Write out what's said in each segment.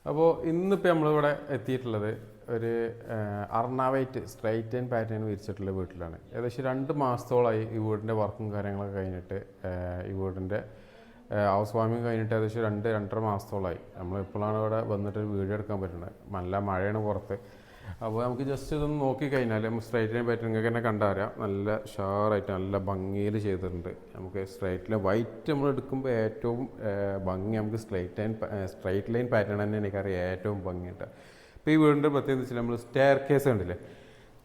അപ്പോൾ ഇന്നിപ്പോൾ നമ്മളിവിടെ എത്തിയിട്ടുള്ളത് ഒരു അർണാവൈറ്റ് സ്ട്രൈറ്റ് ആൻഡ് പാറ്റേൺ വിരിച്ചിട്ടുള്ള വീട്ടിലാണ്. ഏകദേശം 2 മാസത്തോളമായി ഈ വീടിൻ്റെ വർക്കും കാര്യങ്ങളൊക്കെ കഴിഞ്ഞിട്ട്. ഈ വീടിൻ്റെ ഹൗസ് വാമിങ് കഴിഞ്ഞിട്ട് ഏകദേശം 2-2.5 മാസത്തോളമായി. നമ്മളിപ്പോഴാണ് ഇവിടെ വന്നിട്ട് വീഡിയോ എടുക്കാൻ പറ്റുന്നത്. നല്ല മഴയാണ് പുറത്ത്. അപ്പോൾ നമുക്ക് ജസ്റ്റ് ഇതൊന്ന് നോക്കിക്കഴിഞ്ഞാൽ നമുക്ക് സ്ട്രൈറ്റ് ലൈൻ പാറ്റേൺ നിങ്ങൾക്ക് തന്നെ കണ്ടറിയാം. നല്ല ഷാറായിട്ട് നല്ല ഭംഗിയിൽ ചെയ്തിട്ടുണ്ട്. നമുക്ക് സ്ട്രൈറ്റ് ലൈൻ വൈറ്റ് നമ്മൾ എടുക്കുമ്പോൾ ഏറ്റവും ഭംഗി നമുക്ക് സ്ട്രൈറ്റ് ലൈൻ പാറ്റേൺ തന്നെ എനിക്കറിയാം ഏറ്റവും ഭംഗിയുണ്ട്. ഇപ്പോൾ ഈ വീടിൻ്റെ പ്രത്യേകത വെച്ചാൽ നമ്മൾ സ്റ്റെയർ കേസ് കണ്ടില്ലേ,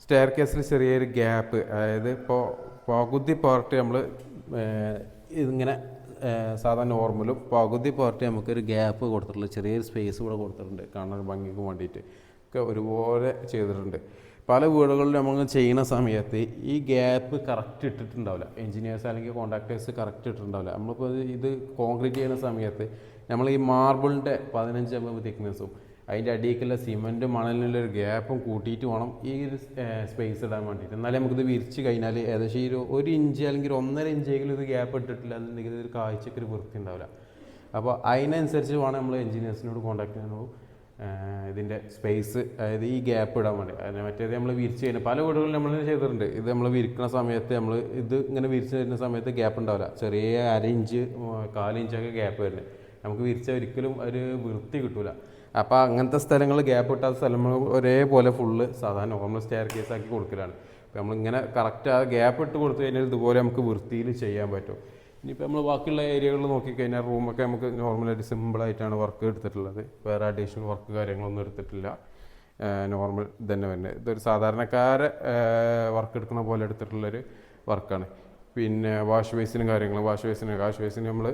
സ്റ്റെയർ കേസിൽ ചെറിയൊരു ഗ്യാപ്പ്, അതായത് ഇപ്പോൾ പകുതി പാർട്ട് നമ്മൾ ഇതിങ്ങനെ സാധാരണ നോർമലും പകുതി പാർട്ട് നമുക്കൊരു ഗ്യാപ്പ് കൊടുത്തിട്ടുള്ള ചെറിയൊരു സ്പേസ് ഇവിടെ കൊടുത്തിട്ടുണ്ട് കാണാൻ ഭംഗിക്ക് വേണ്ടിയിട്ട്. ഒക്കെ ഒരുപോലെ ചെയ്തിട്ടുണ്ട്. പല വീടുകളിലും നമ്മൾ ചെയ്യുന്ന സമയത്ത് ഈ ഗ്യാപ്പ് കറക്റ്റ് ഇട്ടിട്ടുണ്ടാവില്ല. എൻജിനീയേഴ്സ് അല്ലെങ്കിൽ കോൺട്രാക്ടേഴ്സ് കറക്റ്റ് ഇട്ടിട്ടുണ്ടാവില്ല. നമ്മളിപ്പോൾ ഇത് കോൺക്രീറ്റ് ചെയ്യുന്ന സമയത്ത് നമ്മൾ ഈ മാർബിളിൻ്റെ 15 mm തിക്നെസ്സും അതിൻ്റെ അടിയിലേക്കുള്ള സിമെൻറ്റും മണലിനുള്ള ഒരു ഗ്യാപ്പും കൂട്ടിയിട്ട് വേണം ഈ ഒരു സ്പേസ് ഇടാൻ വേണ്ടിയിട്ട്. എന്നാലും നമുക്കിത് വിരിച്ച് കഴിഞ്ഞാൽ ഏകദേശം ഈ 1 ഇഞ്ച് അല്ലെങ്കിൽ 1.5 ഇഞ്ചെങ്കിലും ഇത് ഗ്യാപ്പ് ഇട്ടിട്ടില്ല എന്നുണ്ടെങ്കിൽ ഒരു കാഴ്ചയ്ക്ക് ഒരു വൃത്തി ഉണ്ടാവില്ല. അപ്പോൾ അതിനനുസരിച്ച് വേണം നമ്മൾ എൻജിനീയേഴ്സിനോട് കോൺടാക്ട് ചെയ്യാനോ ഇതിൻ്റെ സ്പേസ്, അതായത് ഈ ഗ്യാപ്പ് ഇടാൻ വേണ്ടി. മറ്റേത് നമ്മൾ വിരിച്ച് കഴിഞ്ഞാൽ പല വീടുകളിലും നമ്മൾ ചെയ്തിട്ടുണ്ട്. ഇത് നമ്മൾ വിരിക്കുന്ന സമയത്ത് നമ്മൾ ഇത് ഇങ്ങനെ വിരിച്ച് വരുന്ന സമയത്ത് ഗ്യാപ്പ് ഉണ്ടാവില്ല. ചെറിയ 1/2 ഇഞ്ച് 1/4 ഇഞ്ചൊക്കെ ഗ്യാപ്പ് വരുന്നത്. നമുക്ക് വിരിച്ചാൽ ഒരിക്കലും ഒരു വൃത്തി കിട്ടില്ല. അപ്പോൾ അങ്ങനത്തെ സ്ഥലങ്ങൾ ഗ്യാപ്പ് ഇട്ടാത്ത സ്ഥലങ്ങൾ ഒരേപോലെ ഫുള്ള് സാധാരണ നോർമൽ സ്റ്റെയർ കേസ് ആക്കി കൊടുക്കലാണ്. അപ്പോൾ നമ്മളിങ്ങനെ കറക്റ്റ് ആ ഗ്യാപ്പ് ഇട്ട് കൊടുത്തു കഴിഞ്ഞാൽ ഇതുപോലെ നമുക്ക് വൃത്തിയിൽ ചെയ്യാൻ പറ്റും. ഇനിയിപ്പോൾ നമ്മൾ ബാക്കിയുള്ള ഏരിയകളിൽ നോക്കിക്കഴിഞ്ഞാൽ റൂമൊക്കെ നമുക്ക് നോർമലായിട്ട് സിമ്പിളായിട്ടാണ് വർക്ക് എടുത്തിട്ടുള്ളത്. വേറെ അഡീഷണൽ വർക്ക് കാര്യങ്ങളൊന്നും എടുത്തിട്ടില്ല. നോർമൽ തന്നെ വരുന്നത്. ഇതൊരു സാധാരണക്കാരെ വർക്ക് എടുക്കുന്ന പോലെ എടുത്തിട്ടുള്ളൊരു വർക്കാണ്. പിന്നെ വാഷ് ബേസിനും കാര്യങ്ങളും വാഷ് ബേസിന് നമ്മൾ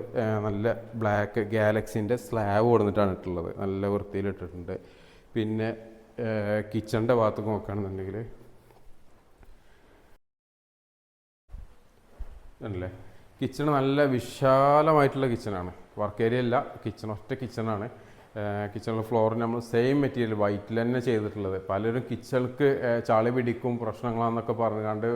നല്ല ബ്ലാക്ക് ഗാലക്സിൻ്റെ സ്ലാബ് കൊടുത്തിട്ടാണ് ഇട്ടുള്ളത്. നല്ല വൃത്തിയിൽ ഇട്ടിട്ടുണ്ട്. പിന്നെ കിച്ചണിൻ്റെ ഭാഗത്തേക്ക് നോക്കുകയാണെന്നുണ്ടെങ്കിൽ അല്ലേ, കിച്ചൺ നല്ല വിശാലമായിട്ടുള്ള കിച്ചണാണ്. വർക്ക് ഏരിയ അല്ല, ഒറ്റ കിച്ചണാണ്. കിച്ചണിലെ ഫ്ലോറിന് നമ്മൾ സെയിം മെറ്റീരിയൽ വൈറ്റിൽ തന്നെ ചെയ്തിട്ടുള്ളത്. പലരും കിച്ചണിക്ക് ചളി പിടിക്കും പ്രശ്നങ്ങളാണെന്നൊക്കെ പറഞ്ഞുകൊണ്ട്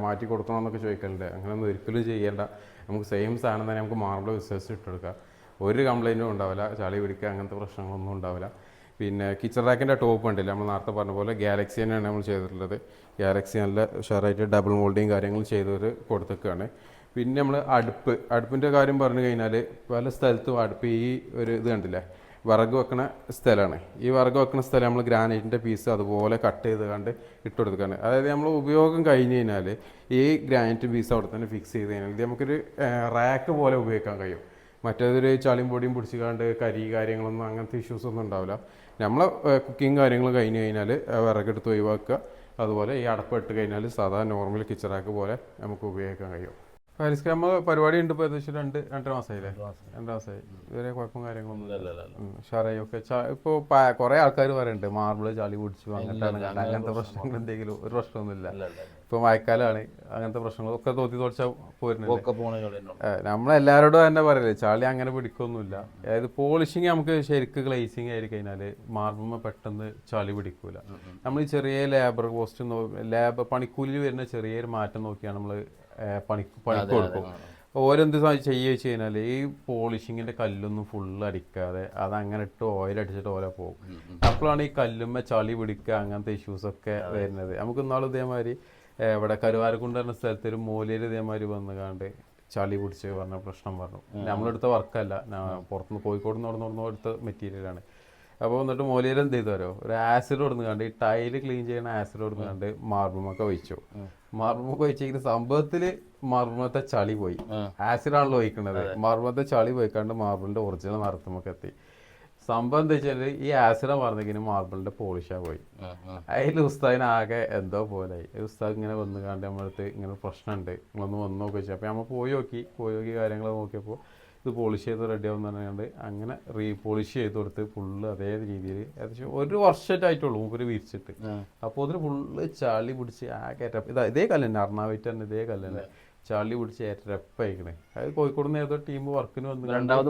മാറ്റി കൊടുക്കണമെന്നൊക്കെ ചോദിക്കലുണ്ട്. അങ്ങനെയൊന്നും ഒരിക്കലും ചെയ്യേണ്ട. നമുക്ക് സെയിം സാധനം തന്നെ നമുക്ക് മാർബിൾ വിശ്വസിച്ച് ഇട്ടെടുക്കാം. ഒരു കംപ്ലൈൻറ്റും ഉണ്ടാവില്ല. ചളി പിടിക്കുക അങ്ങനത്തെ പ്രശ്നങ്ങളൊന്നും ഉണ്ടാവില്ല. പിന്നെ കിച്ചൺ റാക്കിൻ്റെ ടോപ്പ് ഉണ്ടല്ലോ, നമ്മൾ നേരത്തെ പറഞ്ഞ പോലെ ഗാലക്സി തന്നെയാണ് നമ്മൾ ചെയ്തിട്ടുള്ളത്. ഗാലക്സി നല്ല ഷെയറായിട്ട് ഡബിൾ മോൾഡിങ് കാര്യങ്ങൾ ചെയ്തവർ കൊടുത്തേക്കാണ്. പിന്നെ നമ്മൾ അടുപ്പിൻ്റെ കാര്യം പറഞ്ഞു കഴിഞ്ഞാൽ പല സ്ഥലത്തും അടുപ്പ് ഈ ഒരു ഇത് കണ്ടില്ലേ, വിറക് വെക്കുന്ന സ്ഥലമാണ്. ഈ വിറക് വെക്കുന്ന സ്ഥലം നമ്മൾ ഗ്രാനൈറ്റിൻ്റെ പീസ് അതുപോലെ കട്ട് ചെയ്ത് കണ്ട് ഇട്ട് കൊടുക്കുകയാണ്. അതായത് നമ്മൾ ഉപയോഗം കഴിഞ്ഞ് കഴിഞ്ഞാൽ ഈ ഗ്രാനൈറ്റ് പീസ് അവിടെ തന്നെ ഫിക്സ് ചെയ്ത് കഴിഞ്ഞാൽ ഇത് നമുക്കൊരു റാക്ക് പോലെ ഉപയോഗിക്കാൻ കഴിയും. മറ്റേതൊരു ചളിയും പൊടിയും പിടിച്ചുകൊണ്ട് കരി കാര്യങ്ങളൊന്നും അങ്ങനത്തെ ഇഷ്യൂസ് ഒന്നും ഉണ്ടാവില്ല. നമ്മൾ കുക്കിങ് കാര്യങ്ങൾ കഴിഞ്ഞ് കഴിഞ്ഞാൽ വിറകെടുത്ത് ഒഴിവാക്കുക. അതുപോലെ ഈ അടപ്പ് ഇട്ട് കഴിഞ്ഞാൽ സാധാരണ നോർമൽ കിച്ചൺ റാക്ക് പോലെ നമുക്ക് ഉപയോഗിക്കാൻ കഴിയും. പാരിസ് നമ്മൾ പരിപാടി ഉണ്ട്. ഇപ്പോൾ ഏകദേശം 2-2.5 മാസമായില്ലേ? 2 മാസമായി. ഇതുവരെ കുഴപ്പം കാര്യങ്ങളൊന്നും ഷാറയൊക്കെ ഇപ്പോൾ കുറേ ആൾക്കാർ പറയുന്നുണ്ട് മാർബിൾ ചളി പിടിച്ചു അങ്ങനത്തെ പ്രശ്നങ്ങൾ എന്തെങ്കിലും ഒരു പ്രശ്നമൊന്നുമില്ല. ഇപ്പോൾ മഴക്കാലമാണ്, അങ്ങനത്തെ പ്രശ്നങ്ങളൊക്കെ തോച്ചാൽ പോരുന്നുണ്ട്. നമ്മളെല്ലാവരോടും തന്നെ പറയല്ലേ ചളി അങ്ങനെ പിടിക്കൊന്നുമില്ല. അതായത് പോളിഷിങ് നമുക്ക് ശരിക്കും ഗ്ലേസിങ് ആയി കഴിഞ്ഞാൽ മാർബിൾ പെട്ടെന്ന് ചളി പിടിക്കൂല. നമ്മൾ ഈ ചെറിയ ലേബർ കോസ്റ്റ് പണിക്കൂലിയിൽ വരുന്ന ചെറിയൊരു മാറ്റം നോക്കിയാണ് നമ്മൾ പണിക്ക് കൊടുക്കും. ഓരെന്ത് ചെയ്യുക വെച്ച് കഴിഞ്ഞാൽ ഈ പോളിഷിങ്ങിൻ്റെ കല്ലൊന്നും ഫുള്ള് അടിക്കാതെ അതങ്ങനെ ഇട്ട് ഓയിലടിച്ചിട്ട് ഓരോ പോകും. അപ്പോഴാണ് ഈ കല്ലുമ്മ ചളി പിടിക്കുക അങ്ങനത്തെ ഇഷ്യൂസൊക്കെ വരുന്നത്. നമുക്ക് ഇന്നാളും ഇതേമാതിരി ഇവിടെ കരുവാരക്കുണ്ട് പറഞ്ഞ സ്ഥലത്ത് ഒരു മൂലയിൽ ഇതേമാതിരി വന്നുകാണ്ട് ചളി പിടിച്ച് പറഞ്ഞ പ്രശ്നം പറഞ്ഞു. നമ്മളെടുത്ത വർക്കല്ല, പുറത്തുനിന്ന് കോഴിക്കോട് നിന്ന് എടുത്ത മെറ്റീരിയലാണ്. അപ്പോൾ എന്നിട്ട് മൂലയിൽ എന്ത് ചെയ്തോ ഒരു ആസിഡ് കൊടുക്കുന്നുണ്ട്, ഈ ടൈല് ക്ലീൻ ചെയ്യുന്ന ആസിഡ് കൊടുക്കുന്നുണ്ട് മാർബിളൊക്കെ ഒഴിച്ചു. മാർബിളൊക്കെ ഒഴിച്ചിരിക്കുന്ന സംഭവത്തിൽ മാർബിളത്തെ ചളി പോയി. ആസിഡാണല്ലോ ഒഴിക്കുന്നത്. മാർബിളത്തെ ചളി പോയിക്കാണ്ട് മാർബിളിൻ്റെ ഒറിജിനൽ നിറത്തുമൊക്കെ എത്തി. സംഭവം എന്താ വെച്ചാൽ ഈ ആസിഡ് പറഞ്ഞെങ്കിലും മാർബിളിൻ്റെ പോളിഷാ പോയി. അതിൽ ഉസ്താദിനാകെ എന്തോ പോലായി. ഉസ്താദ് ഇങ്ങനെ വന്നുകാണ്ട് നമ്മളടുത്ത് ഇങ്ങനെ പ്രശ്നമുണ്ട്, നിങ്ങളൊന്ന് വന്ന് നോക്കി വെച്ചാൽ. അപ്പോൾ നമ്മൾ പോയി നോക്കി കാര്യങ്ങൾ നോക്കിയപ്പോൾ ഇത് പോളിഷ് ചെയ്ത് റെഡി ആവുമെന്ന് പറഞ്ഞുകൊണ്ട് അങ്ങനെ പോളിഷ് ചെയ്ത് കൊടുത്ത് ഫുള്ള് അതേ രീതിയിൽ ഏകദേശം 1 വർഷമായിട്ടുള്ളൂ മൂപ്പര് വിരിച്ചിട്ട്. അപ്പോൾ അതിന് ഫുള്ള് ചളി പിടിച്ച് ആകെ ഇതേ കല്ലുണ്ട്, അർണാവൈറ്റ് തന്നെ ഇതേ കല്ലുണ്ട്, ചളി പിടിച്ച് ഏറ്റപ്പയക്കണേ. അത് കോഴിക്കോട് നിന്ന് ഏതോ ടീം വർക്കിന് വന്ന്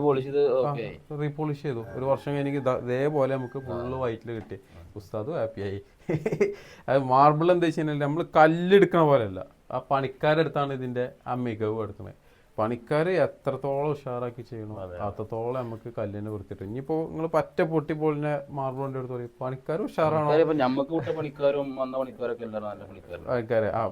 റീപോളിഷ് ചെയ്തു. 1 വർഷം കഴിഞ്ഞ് ഇതേപോലെ നമുക്ക് ഫുള്ള് വൈറ്റിൽ കിട്ടി. ഉസ്താദും ഹാപ്പിയായി. അത് മാർബിൾ എന്താ വെച്ച് കഴിഞ്ഞാൽ നമ്മൾ കല്ലെടുക്കണ പോലെയല്ല, ആ പണിക്കാരെടുത്താണ് ഇതിൻ്റെ ആ മികവ് എടുക്കുന്നത്. പണിക്കാർ എത്രത്തോളം ഉഷാറാക്കി ചെയ്യണോ അത്രത്തോളം നമുക്ക് കല്ലിന് വൃത്തിയിട്ട്. ഇനിയിപ്പോൾ നിങ്ങൾ പറ്റ പൊട്ടി പോളിനെ മാർബിളിൻ്റെ അടുത്ത് പറയും പണിക്കാർ ഉഷാറാണോ,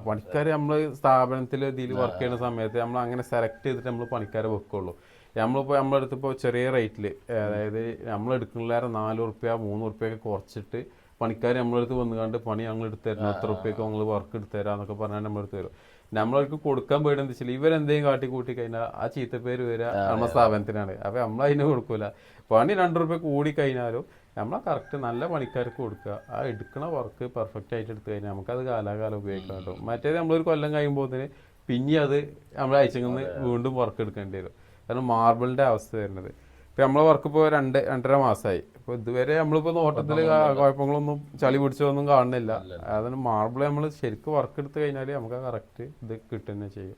പണിക്കാർ നമ്മൾ സ്ഥാപനത്തിൽ ഇതിൽ വർക്ക് ചെയ്യുന്ന സമയത്ത് നമ്മൾ അങ്ങനെ സെലക്ട് ചെയ്തിട്ട് നമ്മൾ പണിക്കാരെ വെക്കുള്ളൂ. നമ്മളിപ്പോൾ നമ്മുടെ അടുത്ത് ഇപ്പോൾ ചെറിയ റേറ്റിൽ, അതായത് നമ്മൾ എടുക്കുന്നതിലേറെ 4 ഉറുപ്പ്യ 3 ഉറുപ്പ്യൊക്കെ കുറച്ചിട്ട് പണിക്കാർ നമ്മളടുത്ത് വന്നുകൊണ്ട് പണി ഞങ്ങൾ എടുത്തു തരണം, എത്ര ഉറുപ്പ്യൊക്കെ നിങ്ങൾ വർക്ക് എടുത്തു തരാം എന്നൊക്കെ പറഞ്ഞാൽ നമ്മളെടുത്ത് തരും. നമ്മളവർക്ക് കൊടുക്കാൻ പേടിയെന്ന് വെച്ചാൽ ഇവരെന്തെങ്കിലും കാട്ടി കൂട്ടി കഴിഞ്ഞാൽ ആ ചീത്തപ്പേര് വരിക നമ്മുടെ സ്ഥാപനത്തിനാണ്. അപ്പോൾ നമ്മൾ അതിന് കൊടുക്കൂല. പണി 2 ഉറുപ്പ്യ കൂടി കഴിഞ്ഞാലും നമ്മളെ കറക്റ്റ് നല്ല പണിക്കാർക്ക് കൊടുക്കുക. ആ എടുക്കുന്ന വർക്ക് പെർഫെക്റ്റ് ആയിട്ട് എടുത്തു കഴിഞ്ഞാൽ നമുക്കത് കാലാകാലം ഉപയോഗിക്കാൻ കിട്ടും. മറ്റേത് നമ്മളൊരു കൊല്ലം കഴിയുമ്പോഴത്തേന് പിന്നെ അത് നമ്മൾ അയച്ചെങ്കിൽ വീണ്ടും വർക്ക് എടുക്കേണ്ടി വരും. കാരണം മാർബിളിൻ്റെ അവസ്ഥ വരുന്നത് ഇപ്പം നമ്മളെ വർക്ക് ഇപ്പോൾ 2-2.5 മാസമായി. ഇപ്പോൾ ഇതുവരെ നമ്മളിപ്പോൾ നോട്ടത്തിൽ കുഴപ്പങ്ങളൊന്നും ചളി പിടിച്ചതൊന്നും കാണുന്നില്ല. അതാണ് മാർബിൾ നമ്മൾ ശരിക്കും വർക്ക് എടുത്ത് കഴിഞ്ഞാൽ നമുക്ക് കറക്റ്റ് ഇത് കിട്ടുക തന്നെ ചെയ്യും.